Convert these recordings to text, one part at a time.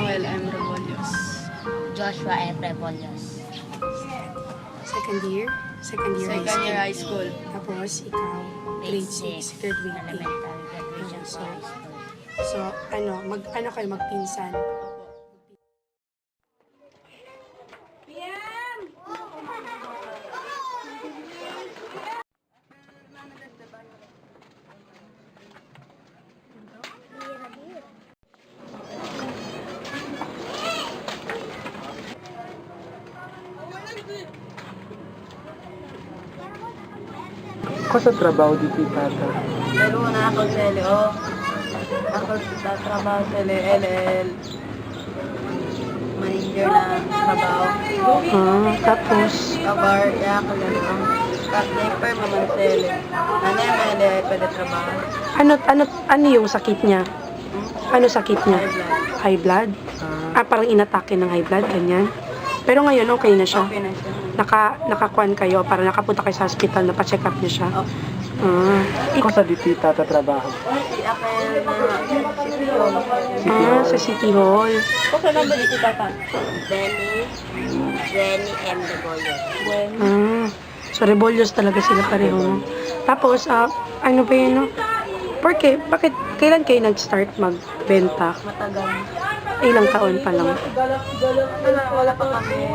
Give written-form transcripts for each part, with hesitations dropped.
Samuel M. Rebollos. Joshua F. Rebollos. Second year? Second year High school. Tapos, ikaw, grade 6, graduating. Elementary graduation So, for high school. So, ano kayo, magpinsan? Ako sa trabaho dito, tata. Pero na ako sa LO. Ako sa trabaho sa LL. Manager na trabaho. Tapos, Kabar, ya ako lang. Sniper, mamansele. Ano yung ML, pwede trabaho. ano yung sakit niya? Ano sakit niya? High blood. High blood? Parang inatake ng high blood, ganyan. Pero ngayon, okay na siya. Okay na siya. Nakakuan kayo, para nakapunta kayo sa hospital, napacheck up niya siya. Ako sa dito, tata, trabaho. Si Akel na Sa City Hall. Kung saan naman dito tata? Jenny M. Rebollos. So, rebellious talaga sila pareho. Tapos, ano ba yun, no? Bakit, kailan kayo nag-start magbenta? Matagal. Ilang taon pa lang? Wala pa kami.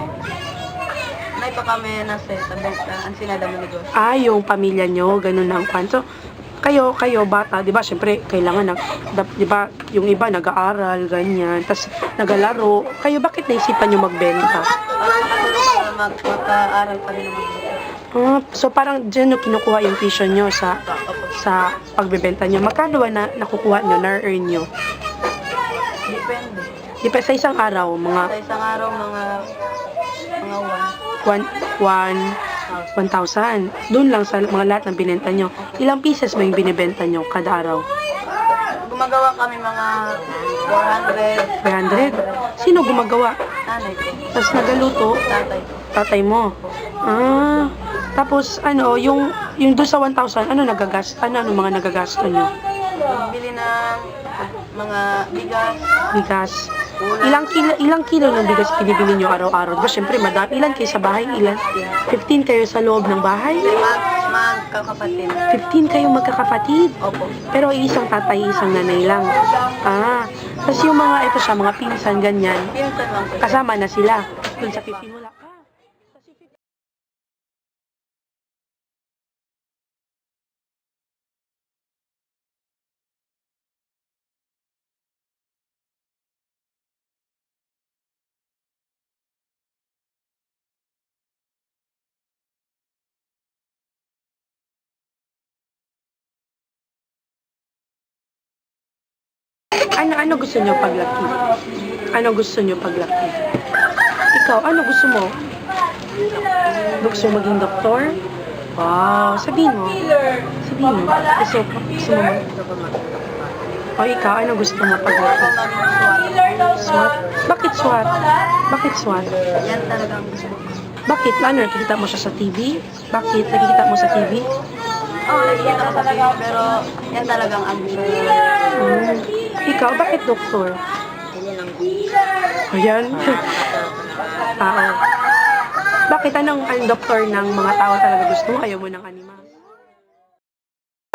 Nay pa kami nasa tabenta. Ang sinada mo negosyo. Yung pamilya nyo, ganun na ang kwan. So, kayo bata, di ba, syempre, kailangan, di ba, yung iba nag-aaral, ganyan, tas nagalaro. Kayo, bakit naisipan nyo magbenta? Para makatulong para magpapaaral pa rin naman. So, parang dyan nyo kinukuha yung tuition nyo sa pagbebenta nyo. Magkano ba na nakukuha nyo, na-earn nyo? Depende. Di pa sa isang araw, mga Sa isang araw, mga 1,000. Doon lang sa mga lahat ng binenta nyo. Ilang pieces ba yung binibenta nyo kada araw? Gumagawa kami mga 300? Sino gumagawa? Nanay ko. Tapos nagaluto? Tatay ko. Tatay mo. Tapos yung doon sa 1,000, ano mga nagagasto nyo? Bili ng mga bigas. Bigas. Ilang kilo ng bigas pinibili nyo araw-araw? Diba, syempre, madami. Ilan kayo sa bahay? 15 kayo sa loob ng bahay? Magkakapatid. 15 kayo magkakapatid? Opo. Pero isang tatay, isang nanay lang. Tapos yung mga pinsan, ganyan, Pinsan lang ko. kasama na sila. Doon sa 15 wala. Ano gusto nyo paglaki? Ano gusto nyo paglaki? Ikaw, ano gusto mo? Gusto mo maging doktor? Wow, sabihin mo. Sabihin mo. Gusto mo o ikaw, ano gusto mo paglaki? SWAT? Bakit SWAT? Bakit SWAT? Yan talagang gusto ko. Bakit? Ano, nakikita mo siya sa TV? Bakit? Nakikita mo sa TV? Oo, nakikita ko sa TV, pero yan talagang ang gusto ko. Ikaw, bakit doktor? Ayan. Tao. Bakit anong doktor ng mga tao talaga gusto mo? Ayaw mo ng animal?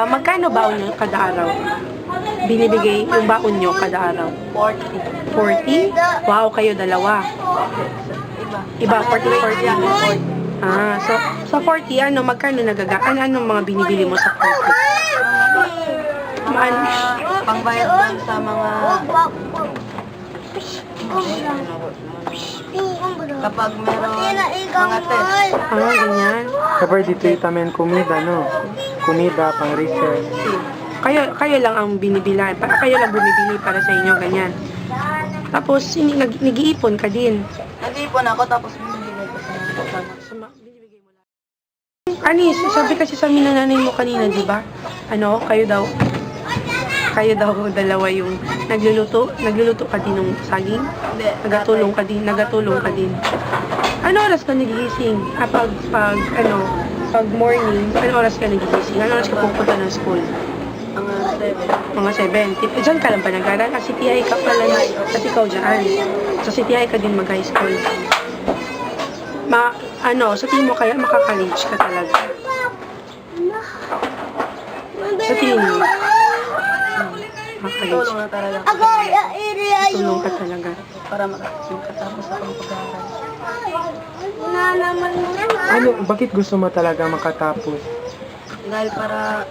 Magkano baon nyo kada araw? Binibigay yung baon nyo kada araw? 40. 40? Wow, kayo dalawa. Iba, 40. So 40, magkano anong mga binibili mo sa 40? Pangbayad lang sa mga kapag meron mga test. Ganyan. Kapag dito itamen kumida, no? Kumida, pang research. Kayo lang ang binibilan. Kayo lang bumibili para sa inyo, ganyan. Tapos, nag-iipon ka din. Nag-iipon ako, tapos binibigay ko sa Binibigay mo lang. Sabi kasi sa amin ng nanay mo kanina, di ba? Kayo daw dalawa yung nagluluto ka din ng saging? Hindi. Nagatulong ka din. Ano oras ka nagigising? Pag morning, ano oras ka nagigising? Ano oras ka pupunta ng school? Mga 7. Mga 7. Diyan ka lang ba nag-aral? Kasi TI ka pala na. Kasi ikaw dyan. So, si TI ka din mag-high school. Sa tingin mo kaya makaka-college ka talaga? Sa tingin mo? Makaka-college. Tulong na talaga ako. Tulong ka talaga. Para makatapos akong pag-aaral. Bakit gusto mo talaga makatapos? Dahil parang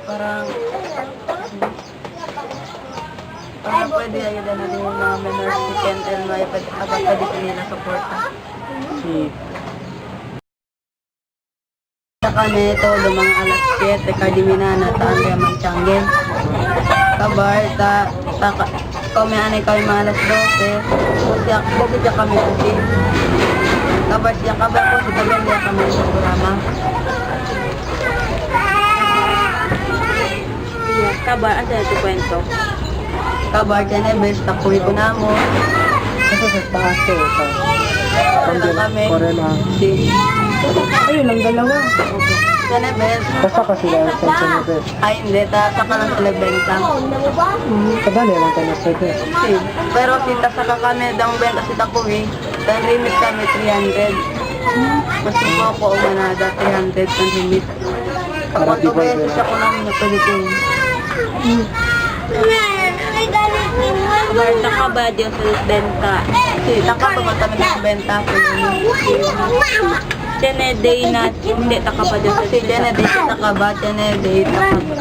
pwede ayudan na din yung mga minor student and may pwede nila suporta. Si Sa kami ito, lumang alas 7, Cardiminana, Taandrea, Manchanggen. Kabar, kami anay kami mga alas 12, bukit siya kami kasi. Kabar siya, kabar ko, si Gabriel niya kami sa programa. Kabar, ano ito kwento? Kabar, Janebes, takuwi ko na mo. Kasi sa taas ko, ito. Kandil, Kami. Corel ha. Ayun lang dalawa. Janebes, Basta kasi lang sa Janebes. ay hindi, saka lang sila benta. Kadali lang tayo sa ito. Pero si tasaka kami, dang benta si takuwi, dan remit kami 300. Mas po ako umanada, 300 ang remit. Kapag 2 beses ako namin na pwede ko. Kabar, nakaba Diyos sa benta. Si nakaba kami ng benta ko yun. Day na, hindi takaba Diyos. Si Day takaba, Day takaba.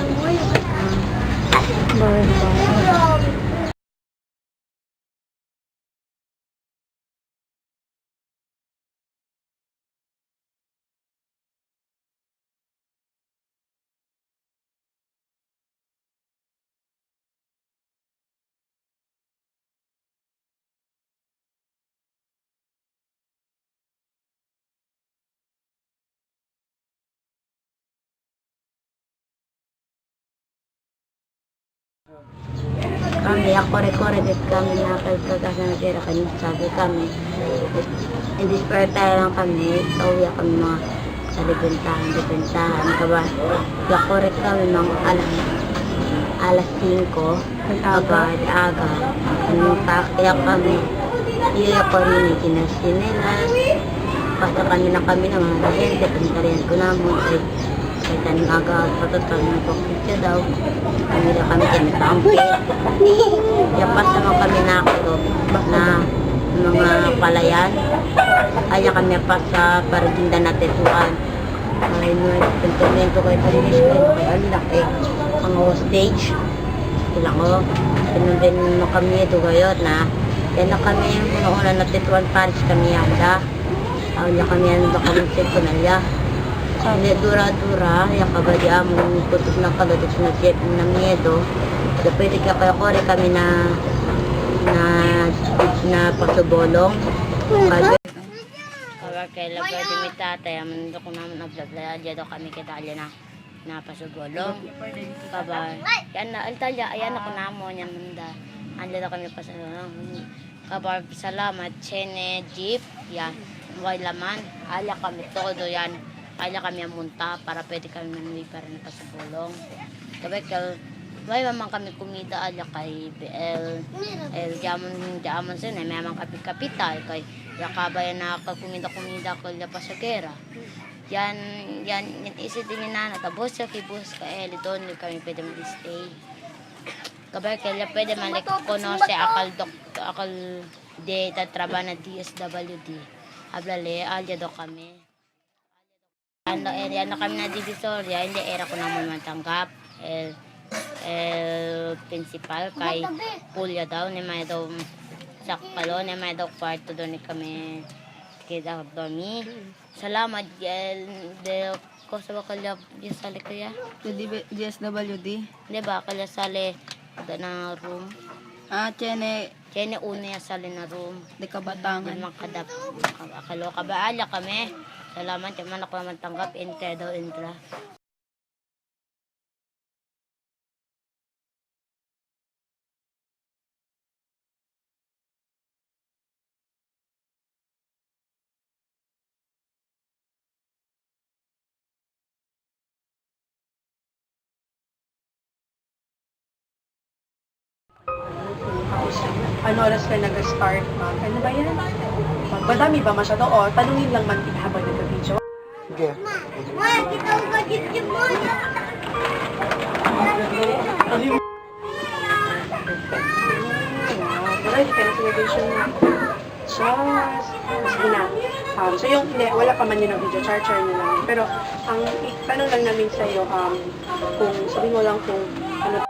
Kami, ako record kami na pagkakasa na tira kami, sabi kami. Hindi spare tayo lang kami, uwi kami mga sa libentahan, kaba. Yakorek kami mga alas 5, aga. Kaya kami, iya ko rin kinasinelas. Basta kami ng mga gente, pantarihan ko na mo. Kahit anong aga, patot kami ng pagkutya daw. Kami na kami kinatangke. Kaya pas naman kami nakakalob na mga palayan. Kaya kami pas sa paraginda na tetuan. Ay no, pentomento kayo palinis kayo kay alak ang hostage. Sila ko, pinundin mo kami ito gayot na. Kaya na kami yung una na tetuan Paris kami yanda. Kaya kami yan ba kami sekunalya. Hindi dura-dura, yung kabadi among kutok ng kalotok na chef na miedo. So, pwede kaya kore kami na pasubolong. Kabar kay labar di mi tatay, amang ko naman naglablaya, dito kami kita alya na pasugolong. Kabar, yan na, altalya, ayan ako namo, yan manda. Andito kami pasugolong. Kabar, salamat, Chene, Jeep, yan, may laman, alya kami todo yan. Kaya kami ang munta para pwede kami manuwi para na pasubulong. Kabay may mamang kami kumita alya kay BL. Jamon sin may mamang kapital kay yakabay na kumita ko la pasagera. Yan isi din na tapos sa kibus kay doon kami pwede mag-stay. Kabay kaya pwede man kono sa akal de tatraba na DSWD. Hablale alya do kami. Area na kami na divisoria, hindi era ko naman matanggap. Principal kay Pulya daw, ni may daw sakalo, ni may daw kwarto doon ni kami kita dormi. Salamat, de ko sa bakalya di sali kaya. DSWD. Di ba kaya sali na room. Chene Una ya sali na room. de Kabatangan. Di makadap. Akalo kabaala kami. Salamat, yung man ako naman tanggap, intra. Ano oras ka nag-start? Ano ba yan? Madami ba masyado? O, tanungin lang man kita habang nag-video. Sige. Ready ka na sa graduation mo. Just, sige na. So yung, hindi, wala pa man yun ang video, char-char na lang. Pero, ang tanong lang namin sa'yo, kung sabihin mo lang kung ano